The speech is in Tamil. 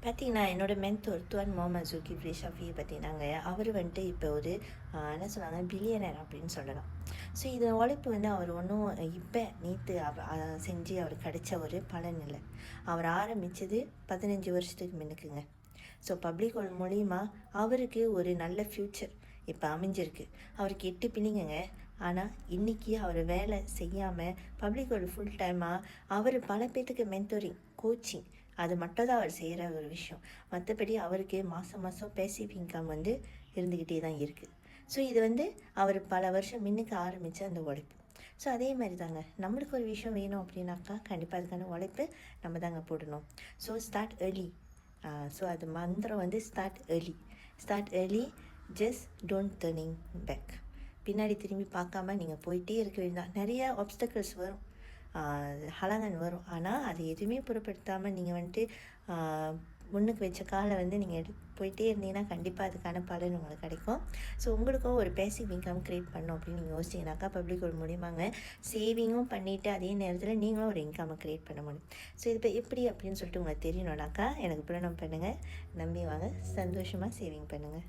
பார்த்தீங்கன்னா, என்னோட மென்டோர் துவான் முகமது ஜுல்கிஃப்லி ஷஃபி பார்த்தீங்கன்னாங்க, அவர் வந்துட்டு இப்போ ஒரு என்ன சொன்னாங்க, பில்லியனர் அப்படின்னு சொல்லலாம். ஸோ இது உழைப்பு வந்து அவர் ஒன்றும் இப்போ நேற்று செஞ்சு அவருக்கு கிடைச்ச ஒரு பலன் இல்லை. அவர் ஆரம்பித்தது 15 வருஷத்துக்கு முன்னுக்குங்க. ஸோ பப்ளிக் ஒர்க் மூலிமா அவருக்கு ஒரு நல்ல ஃப்யூச்சர் இப்போ அமைஞ்சிருக்கு. அவருக்கு 8 பிள்ளைங்கங்க. ஆனால் இன்றைக்கி அவர் வேலை செய்யாமல் பப்ளிக் ஒர்க் ஃபுல் டைமாக அவர் பல பேர்த்துக்கு மென்டோரிங், கோச்சிங் அது மட்டும் தான் அவர் செய்கிற ஒரு விஷயம். மற்றபடி அவருக்கு மாதம் மாதம் பேசிவ் இன்கம் வந்து இருந்துக்கிட்டே தான் இருக்குது. ஸோ இது வந்து அவர் பல வருஷம் முன்னுக்கு ஆரம்பித்த அந்த உழைப்பு. ஸோ அதே மாதிரி தாங்க நம்மளுக்கு ஒரு விஷயம் வேணும் அப்படின்னாக்கா கண்டிப்பாக அதுக்கான உழைப்பு நம்ம தாங்க போடணும். So start early. ஸோ அது மந்திரம் வந்து start early, just don't turning back. பின்னாடி திரும்பி பார்க்காம நீங்கள் போயிட்டே இருக்க வேண்டியதான். நிறைய ஆப்ஸ்டக்கிள்ஸ் வரும், ஹலங்கன் வரும். ஆனால் அது எதுவுமே பொருட்படுத்தாமல் நீங்கள் வந்துட்டு முன்னுக்கு வச்ச காலை வந்து நீங்கள் போயிட்டே இருந்தீங்கன்னா கண்டிப்பாக அதுக்கான பலன் உங்களுக்கு கிடைக்கும். ஸோ உங்களுக்கும் ஒரு பேசிவ் இன்கம் க்ரியேட் பண்ணணும் அப்படின்னு நீங்கள் யோசிச்சிங்கனாக்கா பப்ளிக் ஒரு மூலியமாங்க சேவிங்கும் பண்ணிவிட்டு அதே நேரத்தில் நீங்களும் ஒரு இன்கம்மை க்ரியேட் பண்ண முடியும். ஸோ இது இப்போ எப்படி அப்படின்னு சொல்லிட்டு உங்களுக்கு தெரியணுன்னாக்கா எனக்கு புரணம் பண்ணுங்கள், நம்பி வாங்க, சந்தோஷமாக சேவிங் பண்ணுங்கள்.